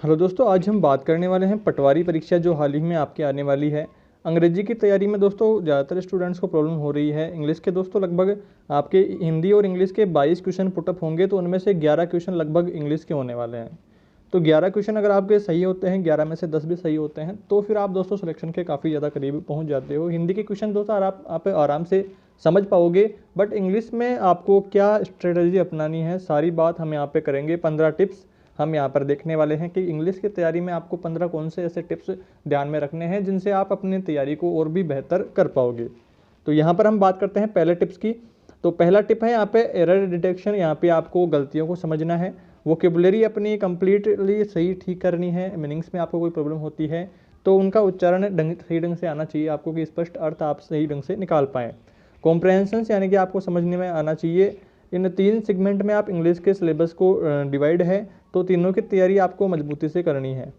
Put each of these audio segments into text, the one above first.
Hello दोस्तों, आज हम बात करने वाले हैं पटवारी परीक्षा जो हाल ही में आपके आने वाली है। अंग्रेजी की तैयारी में दोस्तों ज़्यादातर स्टूडेंट्स को प्रॉब्लम हो रही है। इंग्लिश के दोस्तों लगभग आपके हिंदी और इंग्लिश के 22 क्वेश्चन पुटअप होंगे, तो उनमें से 11 क्वेश्चन लगभग इंग्लिश के होने वाले हैं। तो 11 क्वेश्चन अगर आपके सही होते हैं, 11 में से 10 भी सही होते हैं, तो फिर आप दोस्तों सिलेक्शन के काफ़ी ज़्यादा करीब पहुँच जाते हो। हिंदी के क्वेश्चन दोस्तों आप आराम से समझ पाओगे, बट इंग्लिश में आपको क्या स्ट्रेटजी अपनानी है, सारी बात हम यहाँ पे करेंगे। 15 टिप्स हम यहाँ पर देखने वाले हैं कि इंग्लिश की तैयारी में आपको 15 कौन से ऐसे टिप्स ध्यान में रखने हैं जिनसे आप अपनी तैयारी को और भी बेहतर कर पाओगे। तो यहाँ पर हम बात करते हैं पहले टिप्स की। तो पहला टिप है यहाँ पे एरर डिटेक्शन। यहाँ पे आपको गलतियों को समझना है, वोकेबुलरी अपनी कंप्लीटली सही ठीक करनी है। मीनिंग्स में आपको कोई प्रॉब्लम होती है तो उनका उच्चारण सही ढंग से आना चाहिए आपको, कि स्पष्ट अर्थ आप सही ढंग से निकाल पाएँ। कॉम्प्रहेंशन यानी कि आपको समझने में आना चाहिए। इन 3 सेगमेंट में आप इंग्लिश के सिलेबस को डिवाइड है, तो तीनों की तैयारी आपको मजबूती से करनी है।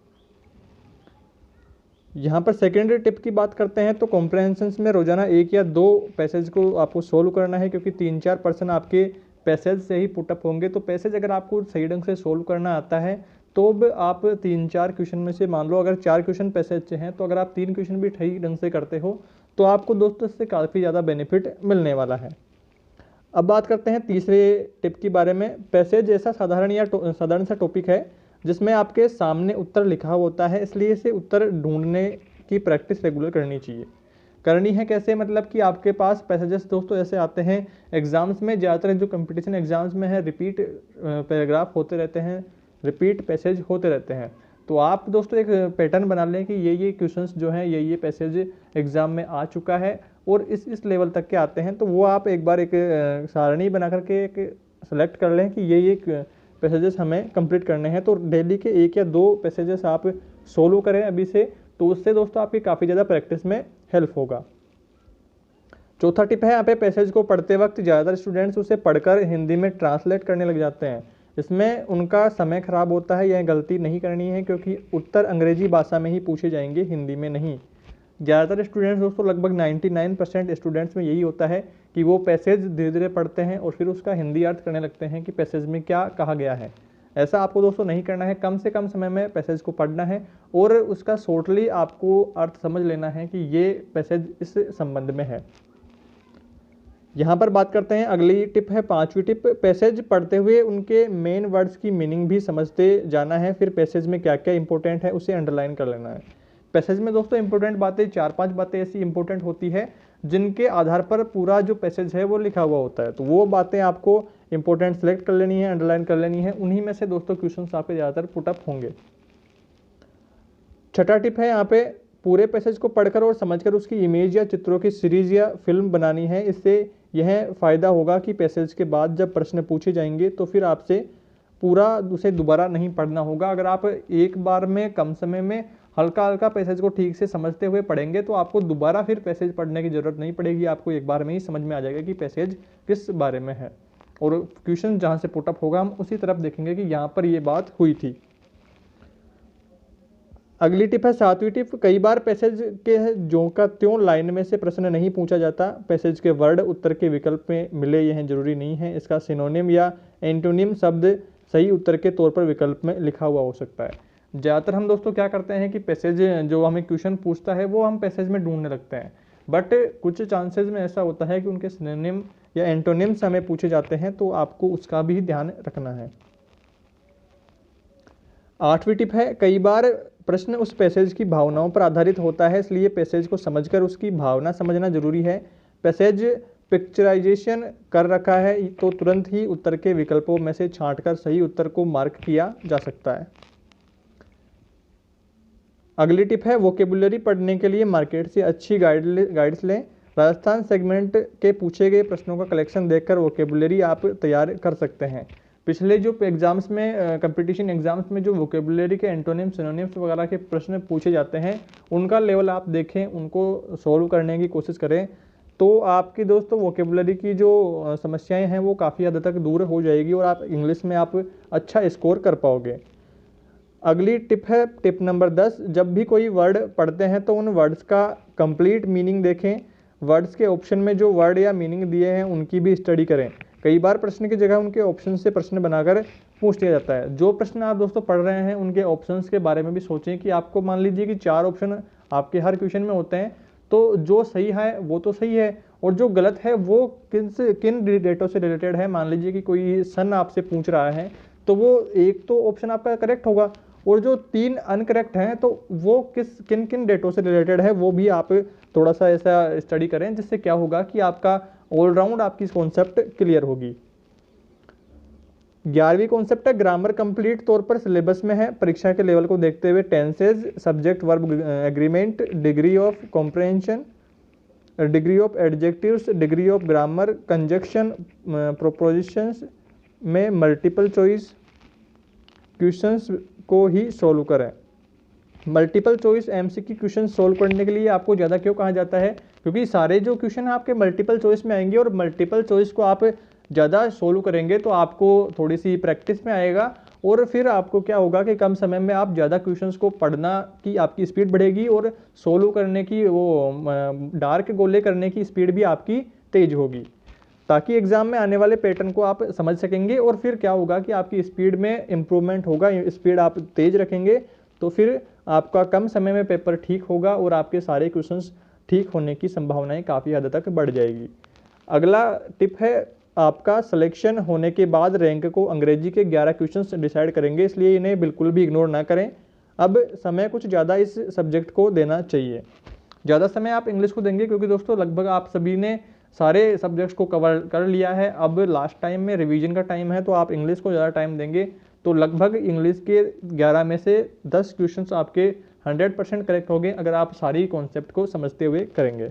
यहाँ पर सेकेंडरी टिप की बात करते हैं तो कॉम्प्रहेंशन में रोजाना 1 या 2 पैसेज को आपको सोल्व करना है, क्योंकि 3-4% आपके पैसेज से ही पुटअप होंगे। तो पैसेज अगर आपको सही ढंग से सोल्व करना आता है तो अब आप 3-4 क्वेश्चन में से, मान लो अगर 4 क्वेश्चन पैसेज से हैं, तो अगर आप 3 क्वेश्चन भी सही ढंग से करते हो तो आपको दोस्तों इससे काफ़ी ज़्यादा बेनिफिट मिलने वाला है। अब बात करते हैं तीसरे टिप के बारे में। पैसेज ऐसा साधारण सा टॉपिक है जिसमें आपके सामने उत्तर लिखा होता है, इसलिए इसे उत्तर ढूंढने की प्रैक्टिस रेगुलर करनी चाहिए। करनी है कैसे, मतलब कि आपके पास पैसेजेस दोस्तों ऐसे आते हैं एग्जाम्स में, ज़्यादातर जो कंपटीशन एग्जाम्स में है रिपीट पैराग्राफ होते रहते हैं, रिपीट पैसेज होते रहते हैं। तो आप दोस्तों एक पैटर्न बना लें कि ये क्वेश्चंस जो हैं, ये पैसेज एग्जाम में आ चुका है और इस लेवल तक के आते हैं, तो वो आप एक बार एक सारणी बना करके एक सेलेक्ट कर लें कि ये पैसेजेस हमें कंप्लीट करने हैं। तो डेली के 1 या 2 पैसेजेस आप सोलो करें अभी से, तो उससे दोस्तों आपकी काफ़ी ज़्यादा प्रैक्टिस में हेल्प होगा। चौथा टिप है यहाँ पे, पैसेज को पढ़ते वक्त ज़्यादातर स्टूडेंट्स उसे पढ़कर हिंदी में ट्रांसलेट करने लग जाते हैं। इसमें उनका समय खराब होता है। यह गलती नहीं करनी है, क्योंकि उत्तर अंग्रेजी भाषा में ही पूछे जाएंगे, हिंदी में नहीं। ज़्यादातर स्टूडेंट्स दोस्तों लगभग 99% स्टूडेंट्स में यही होता है कि वो पैसेज धीरे धीरे पढ़ते हैं और फिर उसका हिंदी अर्थ करने लगते हैं कि पैसेज में क्या कहा गया है। ऐसा आपको दोस्तों नहीं करना है। कम से कम समय में पैसेज को पढ़ना है और उसका शॉर्टली आपको अर्थ समझ लेना है कि ये पैसेज इस संबंध में है। यहाँ पर बात करते हैं, अगली टिप है 5वीं टिप। पैसेज पढ़ते हुए उनके मेन वर्ड्स की मीनिंग भी समझते जाना है। फिर पैसेज में क्या क्या इंपॉर्टेंट है उसे अंडरलाइन कर लेना है। पैसेज में दोस्तों इंपॉर्टेंट बातें 4-5 बातें ऐसी इंपॉर्टेंट होती है जिनके आधार पर पूरा जो पैसेज है वो लिखा हुआ होता है। तो वो बातें आपको इंपॉर्टेंट सेलेक्ट कर लेनी है, अंडरलाइन कर लेनी है। उन्हीं में से दोस्तों क्वेश्चन आपके ज़्यादातर पुटअप होंगे। छठा टिप है यहाँ पे, पूरे पैसेज को पढ़कर और समझकर उसकी इमेज या चित्रों की सीरीज या फिल्म बनानी है। इससे यह फ़ायदा होगा कि पैसेज के बाद जब प्रश्न पूछे जाएंगे तो फिर आपसे पूरा उसे दोबारा नहीं पढ़ना होगा। अगर आप एक बार में कम समय में हल्का हल्का पैसेज को ठीक से समझते हुए पढ़ेंगे तो आपको दोबारा फिर पैसेज पढ़ने की ज़रूरत नहीं पड़ेगी। आपको एक बार में ही समझ में आ जाएगा कि पैसेज किस बारे में है, और क्वेश्चन जहाँ से पुटअप होगा हम उसी तरफ देखेंगे कि यहाँ पर ये बात हुई थी। अगली टिप है 7वीं टिप। कई बार पैसेज के ज्यों का त्यों लाइन में से प्रश्न नहीं पूछा जाता। पैसेज के वर्ड उत्तर के विकल्प में मिले यह जरूरी नहीं है। इसका सिनोनिम या एंटोनिम शब्द सही उत्तर के तौर पर विकल्प में लिखा हुआ हो सकता है। ज़्यादातर हम दोस्तों क्या करते हैं कि पैसेज जो हमें क्वेश्चन पूछता है वो हम पैसेज में ढूंढने लगते हैं, बट कुछ चांसेस में ऐसा होता है कि उनके सिनोनिम या एंटोनिम्स हमें पूछे जाते हैं, तो आपको उसका भी ध्यान रखना है। 8वीं टिप है, कई बार प्रश्न उस पैसेज की भावनाओं पर आधारित होता है, इसलिए पैसेज को समझकर उसकी भावना समझना जरूरी है। पैसेज पिक्चराइजेशन कर रखा है तो तुरंत ही उत्तर के विकल्पों में से छांटकर सही उत्तर को मार्क किया जा सकता है। अगली टिप है, वोकेबुलरी पढ़ने के लिए मार्केट से अच्छी गाइड्स लें। राजस्थान सेगमेंट के पूछे गए प्रश्नों का कलेक्शन देखकर वोकेबुलरी आप तैयार कर सकते हैं। पिछले जो एग्जाम्स में कंपटीशन एग्जाम्स में जो वोकेबुलरी के एंटोनिम्स सिनोनिम्स वगैरह के प्रश्न पूछे जाते हैं उनका लेवल आप देखें, उनको सॉल्व करने की कोशिश करें, तो आपकी दोस्तों वोकेबुलरी की जो समस्याएं हैं वो काफ़ी हद तक दूर हो जाएगी और आप इंग्लिश में आप अच्छा स्कोर कर पाओगे। अगली टिप है टिप नंबर 10। जब भी कोई वर्ड पढ़ते हैं तो उन वर्ड्स का कंप्लीट मीनिंग देखें। वर्ड्स के ऑप्शन में जो वर्ड या मीनिंग दिए हैं उनकी भी स्टडी करें। कई बार प्रश्न की जगह उनके ऑप्शन से प्रश्न बनाकर पूछ लिया जाता है। जो प्रश्न आप दोस्तों पढ़ रहे हैं उनके ऑप्शंस के बारे में भी सोचें कि आपको मान लीजिए कि 4 ऑप्शन आपके हर क्वेश्चन में होते हैं, तो जो सही है वो तो सही है और जो गलत है वो किन डेटों से रिलेटेड है। मान लीजिए कि कोई सन आपसे पूछ रहा है तो वो एक तो ऑप्शन आपका करेक्ट होगा, और जो 3 अनकरेक्ट हैं तो वो किन किन डेटों से रिलेटेड है वो भी आप थोड़ा सा ऐसा स्टडी करें, जिससे क्या होगा कि आपका ऑलराउंड आपकी कॉन्सेप्ट क्लियर होगी। 11वीं कॉन्सेप्ट है ग्रामर। कंप्लीट तौर पर सिलेबस में है, परीक्षा के लेवल को देखते हुए tenses, subject verb agreement, degree of comprehension, degree of adjectives, degree of grammar, conjunction, propositions में मल्टीपल चॉइस क्वेश्चंस को ही सोल्व करें। Multiple choice MCQ question solve करने के लिए आपको ज़्यादा क्यों कहा जाता है, क्योंकि सारे जो क्वेश्चन है आपके मल्टीपल चॉइस में आएंगे और मल्टीपल चॉइस को आप ज़्यादा सोल्व करेंगे तो आपको थोड़ी सी प्रैक्टिस में आएगा और फिर आपको क्या होगा कि कम समय में आप ज़्यादा क्वेश्चंस को पढ़ना की आपकी स्पीड बढ़ेगी और सोल्व करने की वो डार्क गोले करने की स्पीड भी आपकी तेज होगी, ताकि एग्जाम में आने वाले पैटर्न को आप समझ सकेंगे और फिर क्या होगा कि आपकी स्पीड में इम्प्रूवमेंट होगा। स्पीड आप तेज रखेंगे तो फिर आपका कम समय में पेपर ठीक होगा और आपके सारे क्वेश्चंस ठीक होने की संभावनाएं काफ़ी हद तक बढ़ जाएगी। अगला टिप है आपका सिलेक्शन होने के बाद रैंक को अंग्रेजी के 11 क्वेश्चंस डिसाइड करेंगे, इसलिए इन्हें बिल्कुल भी इग्नोर ना करें। अब समय कुछ ज़्यादा इस सब्जेक्ट को देना चाहिए। ज़्यादा समय आप इंग्लिश को देंगे क्योंकि दोस्तों लगभग आप सभी ने सारे सब्जेक्ट्स को कवर कर लिया है। अब लास्ट टाइम में रिवीजन का टाइम है तो आप इंग्लिश को ज़्यादा टाइम देंगे, तो लगभग इंग्लिश के 11 में से 10 क्वेश्चंस आपके 100% करेक्ट होंगे अगर आप सारी कॉन्सेप्ट को समझते हुए करेंगे।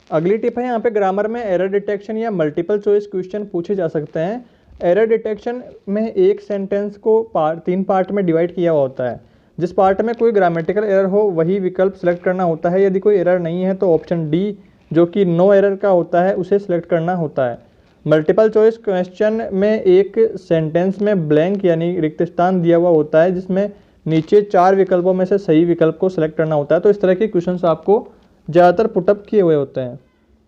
अगली टिप है यहाँ पे ग्रामर में एरर डिटेक्शन या मल्टीपल चॉइस क्वेश्चन पूछे जा सकते हैं। एरर डिटेक्शन में एक सेंटेंस को 3 पार्ट में डिवाइड किया हुआ होता है। जिस पार्ट में कोई ग्रामेटिकल एरर हो वही विकल्प सेलेक्ट करना होता है। यदि कोई एरर नहीं है तो ऑप्शन डी जो कि नो एरर का होता है उसे सिलेक्ट करना होता है। मल्टीपल चॉइस क्वेश्चन में एक सेंटेंस में ब्लैंक यानी रिक्त स्थान दिया हुआ होता है जिसमें नीचे 4 विकल्पों में से सही विकल्प को सिलेक्ट करना होता है। तो इस तरह के क्वेश्चंस आपको ज़्यादातर पुटअप किए हुए होते हैं।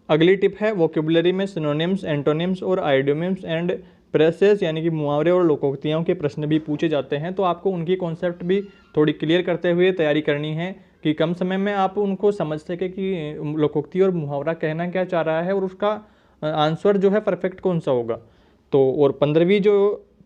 अगली टिप है वोकेबुलरी में सिनोनिम्स, एंटोनिम्स और आइडियोमिम्स एंड प्रेसेस यानी कि मुहावरे और लोकोक्तियों के प्रश्न भी पूछे जाते हैं, तो आपको उनकी कॉन्सेप्ट भी थोड़ी क्लियर करते हुए तैयारी करनी है कि कम समय में आप उनको समझ सके कि लोकोक्ति और मुहावरा कहना क्या चाह रहा है और उसका आंसर जो है परफेक्ट कौन सा होगा। तो और 15वीं जो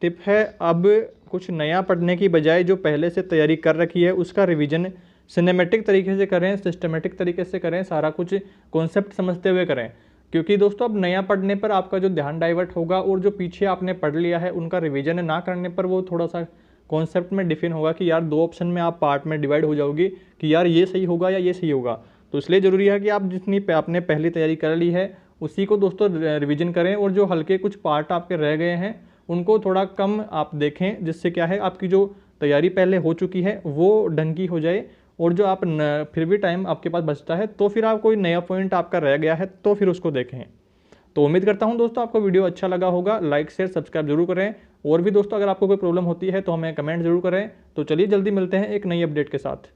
टिप है, अब कुछ नया पढ़ने की बजाय जो पहले से तैयारी कर रखी है उसका रिवीजन सिनेमेटिक तरीके से करें, सिस्टमेटिक तरीके से करें, सारा कुछ कॉन्सेप्ट समझते हुए करें। क्योंकि दोस्तों अब नया पढ़ने पर आपका जो ध्यान डाइवर्ट होगा और जो पीछे आपने पढ़ लिया है उनका रिवीजन ना करने पर वो थोड़ा सा कॉन्सेप्ट में डिफिन होगा कि यार 2 ऑप्शन में आप पार्ट में डिवाइड हो जाओगे कि यार ये सही होगा या ये सही होगा। तो इसलिए ज़रूरी है कि आप जितनी आपने पहली तैयारी कर ली है उसी को दोस्तों रिवीजन करें और जो हल्के कुछ पार्ट आपके रह गए हैं उनको थोड़ा कम आप देखें, जिससे क्या है आपकी जो तैयारी पहले हो चुकी है वो ढंग की हो जाए और जो आप फिर भी टाइम आपके पास बचता है तो फिर आप कोई नया पॉइंट आपका रह गया है तो फिर उसको देखें। तो उम्मीद करता हूं दोस्तों आपको वीडियो अच्छा लगा होगा। लाइक शेयर सब्सक्राइब जरूर करें और भी दोस्तों अगर आपको कोई प्रॉब्लम होती है तो हमें कमेंट जरूर करें। तो चलिए जल्दी मिलते हैं एक नई अपडेट के साथ।